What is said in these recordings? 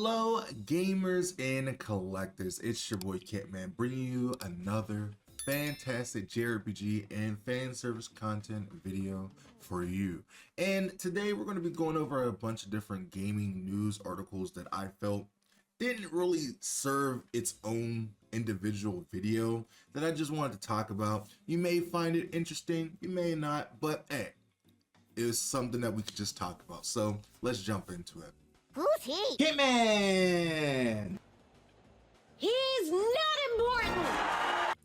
Hello gamers and collectors, it's your boy Kentman bringing you another fantastic JRPG and fan service content video for you. And today we're going to be going over a bunch of different gaming news articles that I felt didn't really serve its own individual video that I just wanted to talk about. You may find it interesting, you may not, but hey, it's something that we could just talk about. So let's jump into it. Who's he? Hitman! He's not important!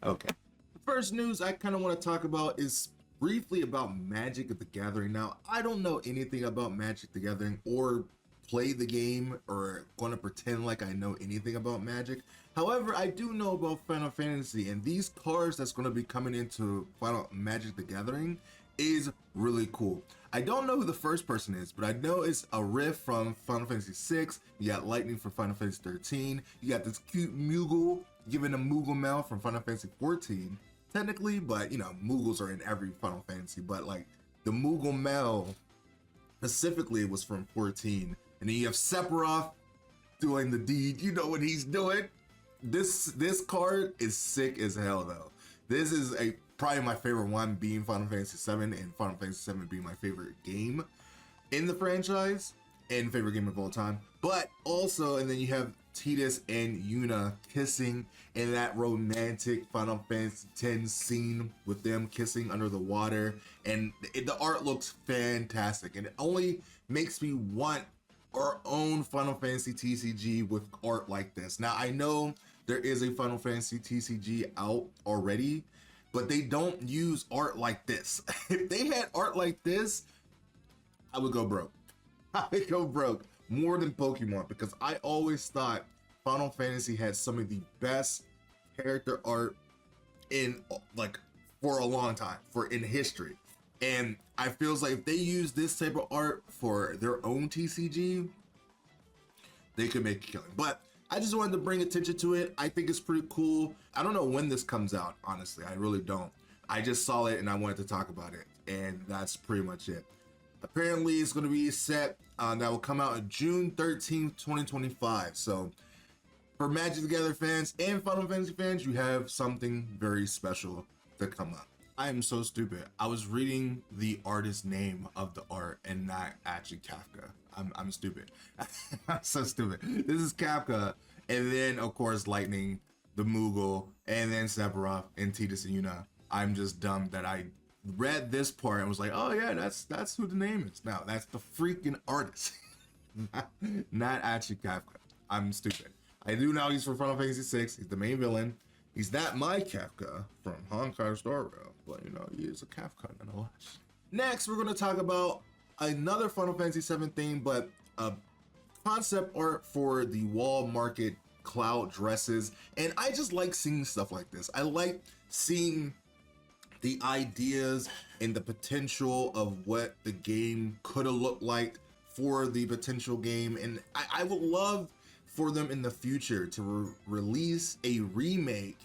Okay. The first news I kind of want to talk about is briefly about Magic the Gathering. Now, I don't know anything about Magic the Gathering or play the game or going to pretend like I know anything about Magic. However, I do know about Final Fantasy, and these cards that's going to be coming into Magic the Gathering is really cool. I don't know who the first person is, but I know it's a Riff from Final Fantasy 6. You got Lightning from Final Fantasy 13. You got this cute Moogle, given a Moogle Mel from Final Fantasy 14, technically, but you know, Moogles are in every Final Fantasy, but like the Moogle Mel specifically was from 14. And then you have Sephiroth doing the deed. You know what he's doing. This card is sick as hell though. This is probably my favorite one, being Final Fantasy 7, and Final Fantasy 7 being my favorite game in the franchise and favorite game of all time. But also, and then you have Tidus and Yuna kissing in that romantic Final Fantasy 10 scene with them kissing under the water, and the art looks fantastic, and it only makes me want our own Final Fantasy TCG with art like this. Now, I know there is a Final Fantasy TCG out already, but they don't use art like this. If they had art like this, I would go broke. I would go broke more than Pokemon, because I always thought Final Fantasy had some of the best character art in like for a long time, in history. And I feels like if they use this type of art for their own TCG, they could make a killing. But I just wanted to bring attention to it. I think it's pretty cool. I don't know when this comes out, honestly. I really don't. I just saw it and I wanted to talk about it, and that's pretty much it. Apparently, it's going to be set that will come out on June 13th, 2025. So for Magic the Gathering fans and Final Fantasy fans, you have something very special to come up. I am so stupid. I was reading the artist name of the art and not actually Kafka. I'm stupid. I'm so stupid. This is Kafka, and then of course Lightning, the Moogle, and then Sephiroth and Tidus and Yuna. I'm just dumb that I read this part and was like, oh yeah, that's who the name is. Now that's the freaking artist, not actually Kafka. I'm stupid. I do know he's from Final Fantasy 6. He's the main villain. He's not my Kafka from Honkai Star Rail, but you know, he is a Kafka nonetheless. Next, we're going to talk about another Final Fantasy 7 theme, but concept art for the wall market cloud dresses. And I just like seeing stuff like this. I like seeing the ideas and the potential of what the game could have looked like for the potential game. And I would love for them in the future to release a remake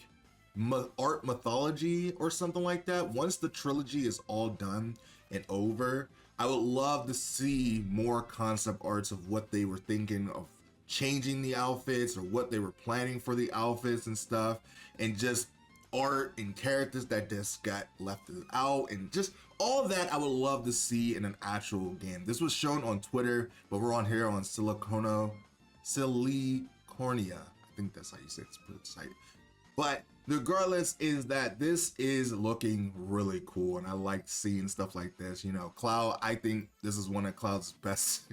art mythology or something like that. Once the trilogy is all done and over, I would love to see more concept arts of what they were thinking of changing the outfits or what they were planning for the outfits and stuff, and just art and characters that just got left out, and just all of that I would love to see in an actual game. This was shown on Twitter, but we're on here on Silicornia. I think that's how you say it. But regardless, is that this is looking really cool, and I like seeing stuff like this. You know, Cloud, I think this is one of Cloud's best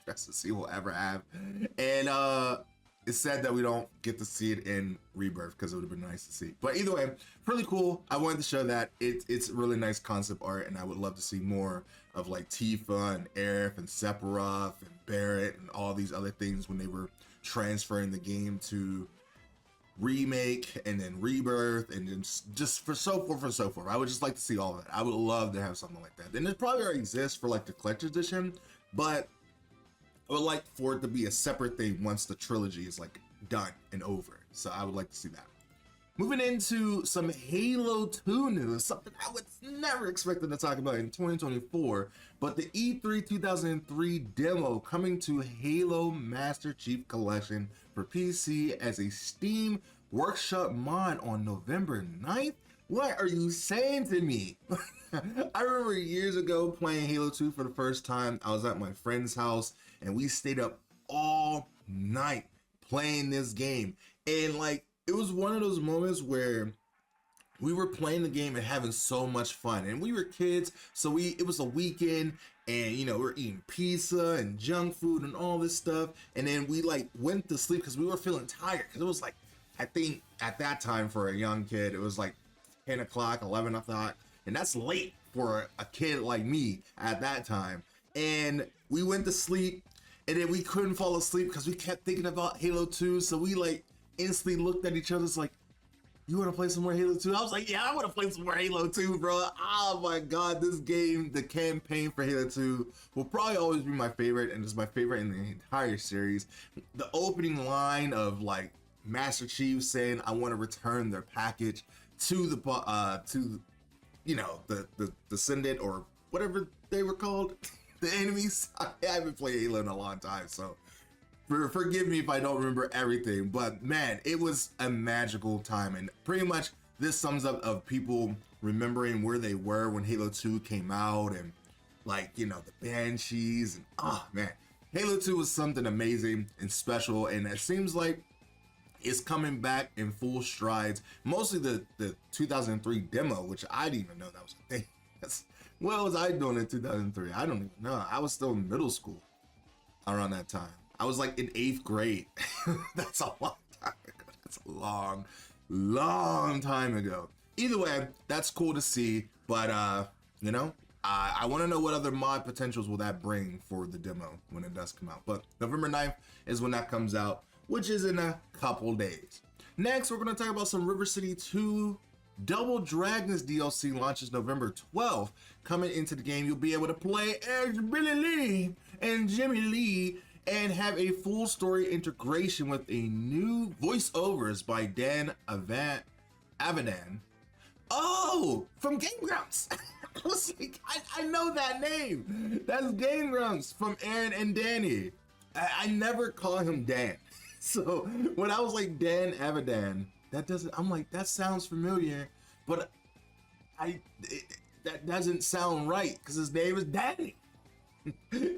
dresses he will ever have. And it's sad that we don't get to see it in Rebirth, because it would have been nice to see. But either way, really cool. I wanted to show that it's really nice concept art, and I would love to see more of like Tifa and Aerith and Sephiroth and Barrett and all these other things when they were transferring the game to remake and then Rebirth, and then just for so forth and so forth. I would just like to see all of that. I would love to have something like that. And it probably already exists for like the collector's edition, but I would like for it to be a separate thing once the trilogy is like done and over. So I would like to see that. Moving into some Halo 2 news, something I was never expecting to talk about in 2024, but the E3 2003 demo coming to Halo Master Chief Collection for PC as a Steam Workshop mod on November 9th? What are you saying to me? I remember years ago playing Halo 2 for the first time. I was at my friend's house and we stayed up all night playing this game. And like, it was one of those moments where we were playing the game and having so much fun. And we were kids, so it was a weekend and you know, we're eating pizza and junk food and all this stuff. And then we like went to sleep because we were feeling tired. Because it was like, I think at that time for a young kid, it was like 10 o'clock, 11 o'clock. And that's late for a kid like me at that time. And we went to sleep and then we couldn't fall asleep because we kept thinking about Halo 2. So we like instantly looked at each other. It's like, you want to play some more Halo 2? I was like, yeah, I want to play some more Halo 2, bro. Oh my God, this game, the campaign for Halo 2 will probably always be my favorite, and it's my favorite in the entire series. The opening line of like Master Chief saying, I want to return their package to the you know, the Descendant or whatever they were called, the enemies. I haven't played Halo in a long time, so forgive me if I don't remember everything, but man, it was a magical time. And pretty much this sums up of people remembering where they were when Halo 2 came out, and like, you know, the Banshees, and man, Halo 2 was something amazing and special, and it seems like it's coming back in full strides. Mostly the 2003 demo, which I didn't even know that was a thing. What was I doing in 2003? I don't even know. I was still in middle school around that time. I was like in 8th grade. That's a long time ago. That's a long time ago. Either way, that's cool to see. But you know, I want to know what other mod potentials will that bring for the demo when it does come out. But November 9th is when that comes out, which is in a couple days. Next, we're going to talk about some River City 2 Double Dragons DLC launches November 12th. Coming into the game, you'll be able to play as Billy Lee and Jimmy Lee and have a full story integration with a new voiceovers by Dan Avadan. Oh, from Game Grumps. I was like, I know that name. That's Game Grumps from Aaron and Danny. I never call him Dan. So when I was like Dan Avadan, I'm like, that sounds familiar, but that doesn't sound right because his name is Danny.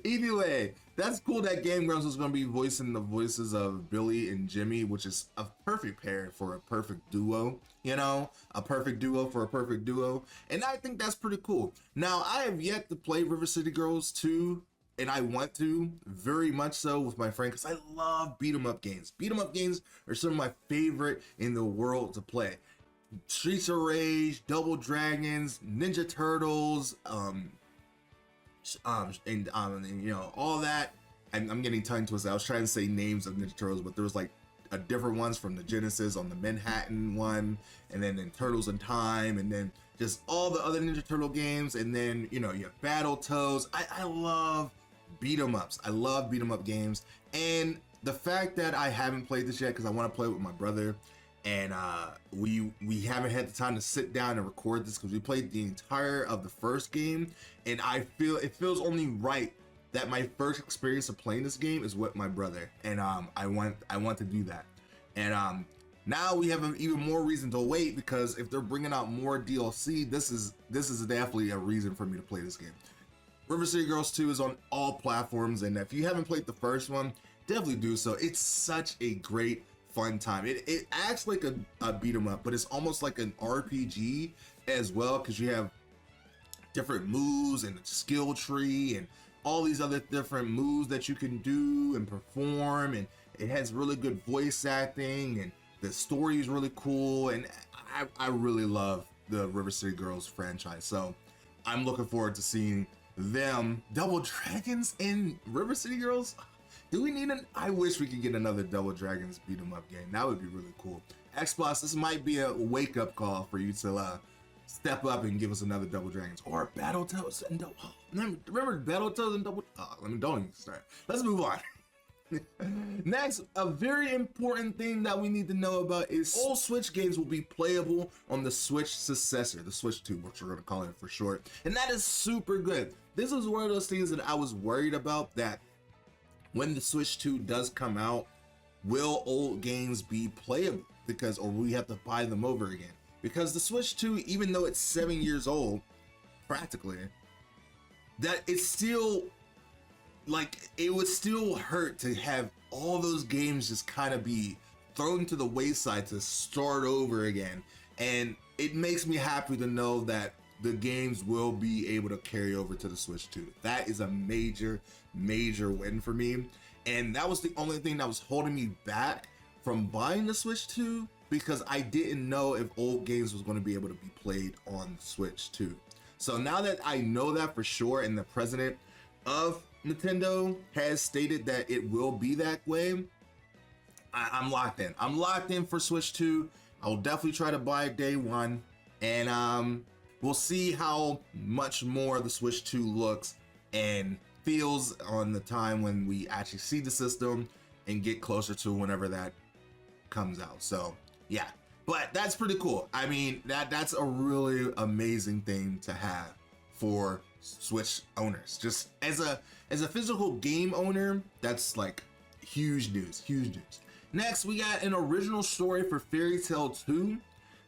Either way, that's cool that Game Grumps is going to be voicing the voices of Billy and Jimmy, which is a perfect pair for a perfect duo, you know, a perfect duo for a perfect duo. And I think that's pretty cool. Now, I have yet to play River City Girls 2, and I want to very much so with my friend because I love beat 'em up games. Beat 'em up games are some of my favorite in the world to play. Streets of Rage, Double Dragons, Ninja Turtles, and you know, all that. I'm getting tongue twisted. I was trying to say names of Ninja Turtles, but there was like a different ones from the Genesis on the Manhattan one, and then in Turtles in Time, and then just all the other Ninja Turtle games, and then you know, you have Battletoads. I love beat 'em ups. I love beat 'em up games, and the fact that I haven't played this yet because I want to play it with my brother, and we haven't had the time to sit down and record this because we played the entire of the first game, and I feel it feels only right that my first experience of playing this game is with my brother, and I want to do that. And now we have even more reason to wait because if they're bringing out more DLC, this is definitely a reason for me to play this game. River City Girls 2 is on all platforms, and if you haven't played the first one, definitely do so. It's such a great fun time. It acts like a beat 'em up, but it's almost like an RPG as well because you have different moves and a skill tree and all these other different moves that you can do and perform, and it has really good voice acting, and the story is really cool, and I really love the River City Girls franchise, so I'm looking forward to seeing them. Double Dragons in River City Girls? Do we need I wish we could get another Double Dragons beat 'em up game. That would be really cool. Xbox, this might be a wake up call for you to step up and give us another Double Dragons or Battletoads and remember Battletoads and Double. Let me don't even start. Let's move on. Next, a very important thing that we need to know about is all Switch games will be playable on the Switch successor, the Switch 2, which we're going to call it for short. And that is super good. This is one of those things that I was worried about, that when the Switch 2 does come out, will old games be playable? Because, or we have to buy them over again. Because the Switch 2, even though it's 7 years old, practically, that it's still, like, it would still hurt to have all those games just kind of be thrown to the wayside to start over again. And it makes me happy to know that the games will be able to carry over to the Switch 2. That is a major, major win for me. And that was the only thing that was holding me back from buying the Switch 2, because I didn't know if old games was going to be able to be played on the Switch 2. So now that I know that for sure, and the president of Nintendo has stated that it will be that way, I'm locked in. I'm locked in for Switch 2. I'll definitely try to buy it day one, and we'll see how much more the Switch 2 looks and feels on the time when we actually see the system and get closer to whenever that comes out. So yeah, but that's pretty cool. I mean, that's a really amazing thing to have for Switch owners. Just as a physical game owner, that's like huge news, huge news. Next, we got an original story for Fairy Tail 2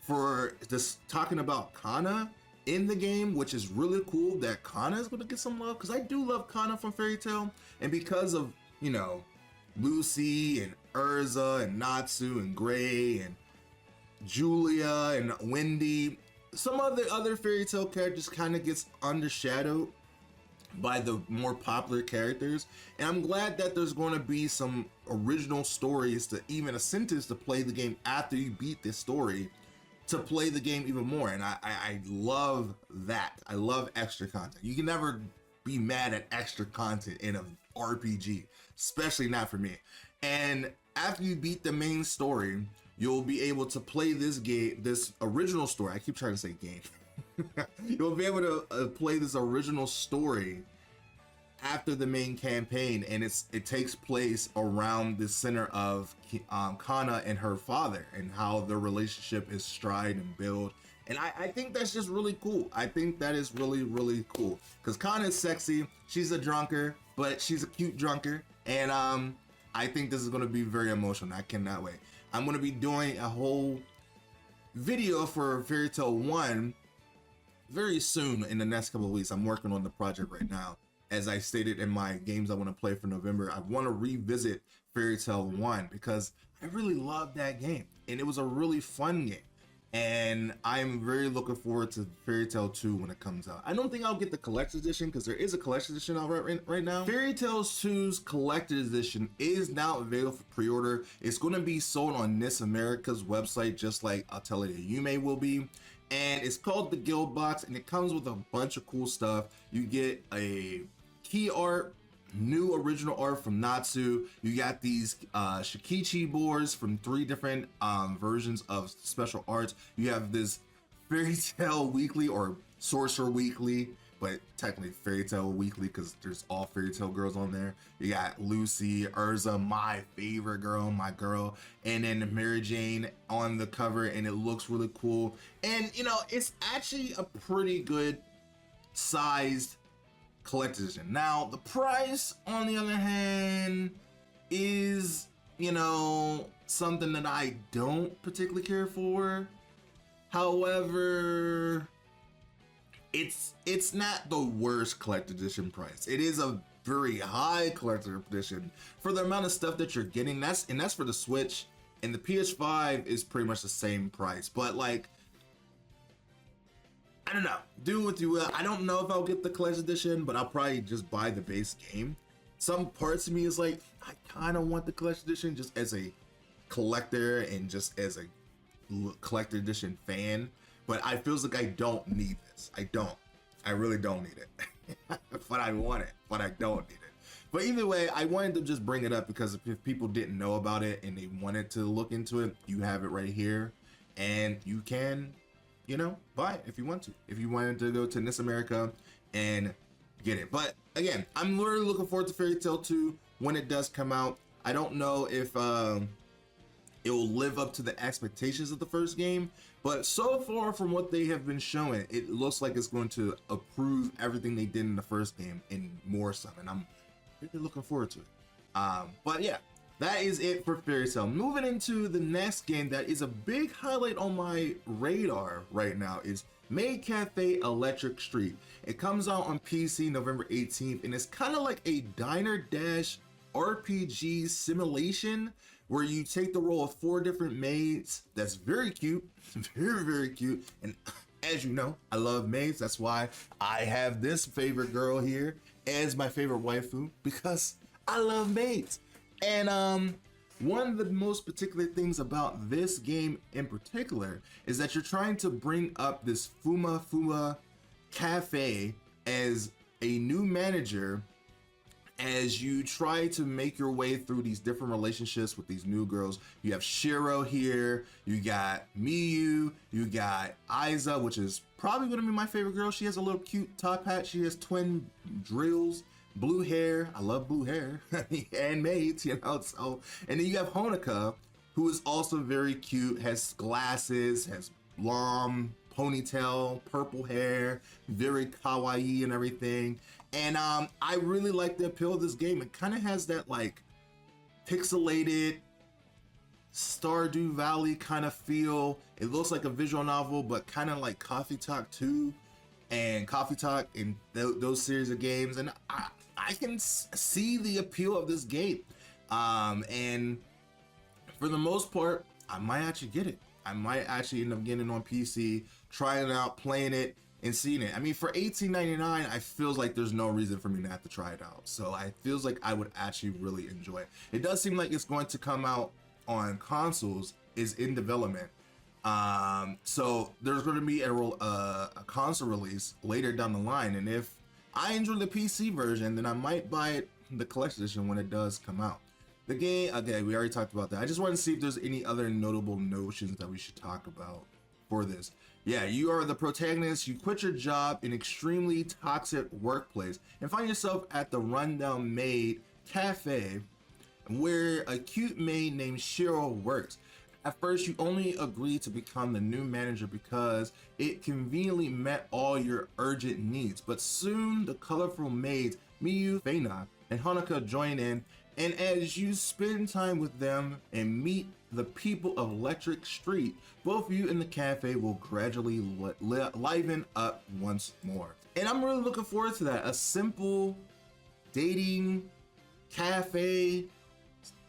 for this, talking about Kana in the game, which is really cool that Kana is going to get some love, because I do love Kana from Fairy Tail, and because of, you know, Lucy and Urza and Natsu and Gray and Julia and Wendy, some of the other Fairy Tail characters kind of gets undershadowed by the more popular characters, and I'm glad that there's going to be some original stories, to even a sentence to play the game after you beat this story, to play the game even more. And I love that. I love extra content. You can never be mad at extra content in an RPG, especially not for me. And after you beat the main story, you'll be able to play this game, this original story. I keep trying to say game. You'll be able to play this original story after the main campaign, and it takes place around the center of Kana and her father, and how their relationship is stride and build. And I think that's just really cool. I think that is really, really cool, because Kana is sexy. She's a drunker, but she's a cute drunker, and I think this is going to be very emotional. I cannot wait. I'm going to be doing a whole video for Fairy Tail 1 very soon in the next couple of weeks. I'm working on the project right now. As I stated in my games I want to play for November, I want to revisit Fairy Tail 1 because I really loved that game, and it was a really fun game. And I'm very looking forward to Fairy Tail 2 when it comes out. I don't think I'll get the collector's edition, because there is a collector's edition out right now. Fairy Tail 2's collector's edition is now available for pre-order. It's going to be sold on NIS America's website, just like Atelier Yume will be. And it's called the Guild Box, and it comes with a bunch of cool stuff. You get a key art, new original art from Natsu. You got these Shikichi boards from 3 different versions of special arts. You have this Fairy Tail Weekly, or Sorcerer Weekly, but technically Fairy Tail Weekly because there's all Fairy Tail girls on there. You got Lucy, Urza, my favorite girl, my girl, and then Mary Jane on the cover, and it looks really cool. And you know, it's actually a pretty good sized collector's edition. Now, the price, on the other hand, is, you know, something that I don't particularly care for. However, it's not the worst collector's edition price. It is a very high collector's edition for the amount of stuff that you're getting. That's for the Switch, and the PS5 is pretty much the same price. But like, I don't know, do what you will. I don't know if I'll get the collector's edition, but I'll probably just buy the base game. Some parts of me is like, I kind of want the collector's edition just as a collector and just as a collector edition fan, but I feels like I don't need this. I really don't need it. But I want it, but I don't need it. But either way, I wanted to just bring it up because if people didn't know about it and they wanted to look into it, you have it right here, and you can, you know, buy it if you want to. If you wanted to go to NIS America and get it. But again, I'm really looking forward to Fairy Tail 2 when it does come out. I don't know if it will live up to the expectations of the first game, but so far from what they have been showing, it looks like it's going to approve everything they did in the first game and more some, and I'm really looking forward to it. But yeah, that is it for Fairy Tail. Moving into the next game that is a big highlight on my radar right now is Maid Cafe Electric Street. It comes out on PC November 18th, and it's kind of like a diner dash RPG simulation where you take the role of 4 different maids. That's very cute, very, very cute. And as you know, I love maids. That's why I have this favorite girl here as my favorite waifu, because I love maids. And one of the most particular things about this game in particular is that you're trying to bring up this Fuma Cafe as a new manager as you try to make your way through these different relationships with these new girls. You have Shiro here, you got Miyu, you got Aiza, which is probably gonna be my favorite girl. She has a little cute top hat, she has twin drills, blue hair, I love blue hair, and maids, you know, so. And then you have Honoka, who is also very cute, has glasses, has long ponytail, purple hair, very kawaii and everything. And I really like the appeal of this game. It kind of has that like pixelated Stardew Valley kind of feel. It looks like a visual novel, but kind of like Coffee Talk 2 and Coffee Talk and those series of games. And I can see the appeal of this game. And for the most part, I might actually get it. I might actually end up getting it on PC, trying it out, playing it, and seeing it. I mean, for $18.99, I feels like there's no reason for me to have to try it out. So I feels like I would actually really enjoy it. It does seem like it's going to come out on consoles, is in development. So there's going to be a console release later down the line. And if I enjoy the PC version, then I might buy it, the collection edition, when it does come out. The game, okay, we already talked about that. I just want to see if there's any other notable notions that we should talk about for this. Yeah, you are the protagonist. You quit your job in extremely toxic workplace and find yourself at the rundown maid cafe where a cute maid named Shiro works. At first, you only agreed to become the new manager because it conveniently met all your urgent needs. But soon, the colorful maids Miyu, Feina, and Honoka join in, and as you spend time with them and meet the people of Electric Street, both of you in the cafe will gradually liven up once more. And I'm really looking forward to that. A simple dating cafe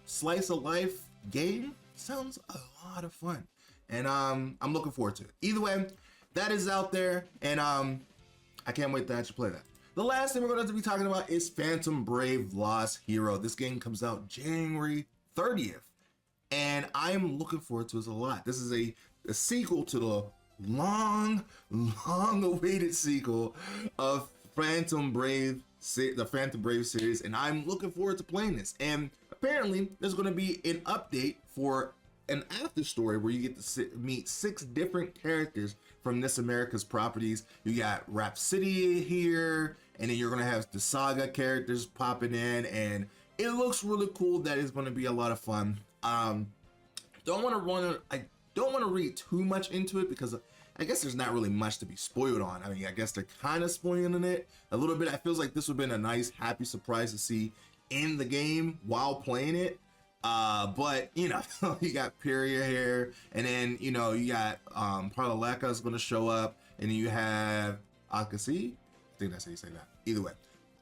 slice of life game sounds a lot of fun, and I'm looking forward to it. Either way, that is out there, and I can't wait to actually play that. The last thing we're going to be talking about is Phantom Brave Lost Hero. This game comes out January 30th, and I'm looking forward to it a lot. This is a sequel to the long awaited sequel of Phantom Brave, the Phantom Brave series, and I'm looking forward to playing this. And apparently there's going to be an update for an after story where you get to meet 6 different characters from This America's properties. You got Rhapsody here, and then you're going to have the Saga characters popping in, and it looks really cool. That is going to be a lot of fun. I don't want to read too much into it because I guess there's not really much to be spoiled on. I mean, I guess they're kind of spoiling it a little bit. I feels like this would have been a nice, happy surprise to see in the game while playing it. But you know, you got Pyria here, and then you know you got Parlaka is going to show up, and then you have Akasi. I think that's how you say that. Either way,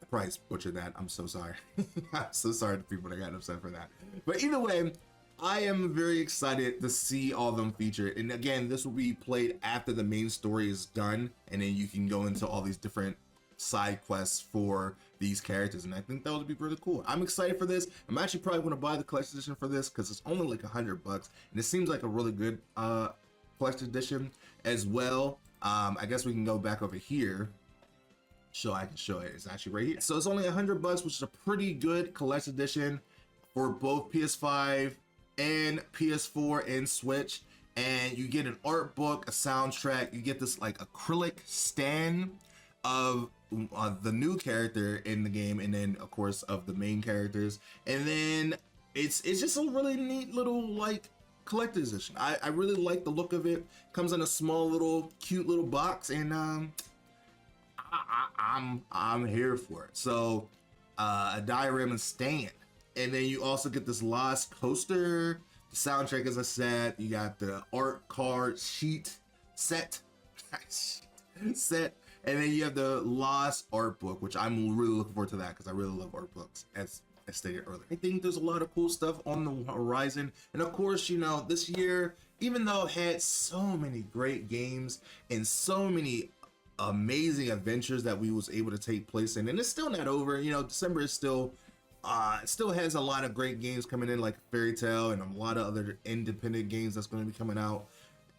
I probably butchered that. I'm so sorry. I'm so sorry to people that got upset for that. But either way, I am very excited to see all of them featured. And again, this will be played after the main story is done, and then you can go into all these different side quests for these characters, and I think that would be really cool. I'm excited for this. I'm actually probably going to buy the collection edition for this because it's only like $100, and it seems like a really good collection edition as well. I guess we can go back over here so I can show it. It's actually right here. So it's only $100, which is a pretty good collection edition for both PS5 and PS4 and Switch. And you get an art book, a soundtrack. You get this like acrylic stand of the new character in the game, and then of course of the main characters, and then it's just a really neat little like collector's edition. I really like the look of it. Comes in a small little cute little box, and I'm here for it. So a diorama stand, and then you also get this Lost coaster, the soundtrack, as I said. You got the art card sheet set, set, and then you have the Lost art book, which I'm really looking forward to that because I really love art books, as I stated earlier. I think there's a lot of cool stuff on the horizon, and of course, you know, this year, even though it had so many great games and so many amazing adventures that we was able to take place in, and it's still not over. You know, December is still it still has a lot of great games coming in, like Fairy Tale and a lot of other independent games that's going to be coming out,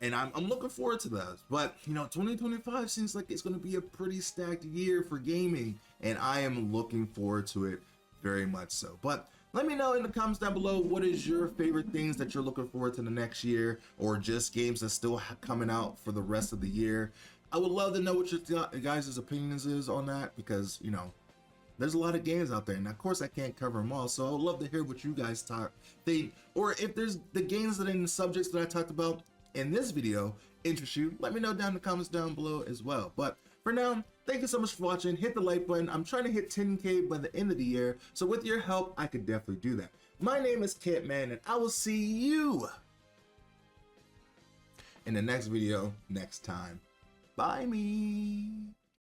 and I'm looking forward to those. But you know, 2025 seems like it's going to be a pretty stacked year for gaming, and I am looking forward to it very much so. But let me know in the comments down below, what is your favorite things that you're looking forward to the next year, or just games that's still coming out for the rest of the year. I would love to know what your guys' opinions is on that, because you know, there's a lot of games out there, and of course I can't cover them all, so I would love to hear what you guys think, or if there's the games that in the subjects that I talked about in this video interest you, let me know down in the comments down below as well. But for now, thank you so much for watching. Hit the like button. I'm trying to hit 10K by the end of the year, so with your help I could definitely do that. My name is Kentman, and I will see you in the next video next time. Bye me.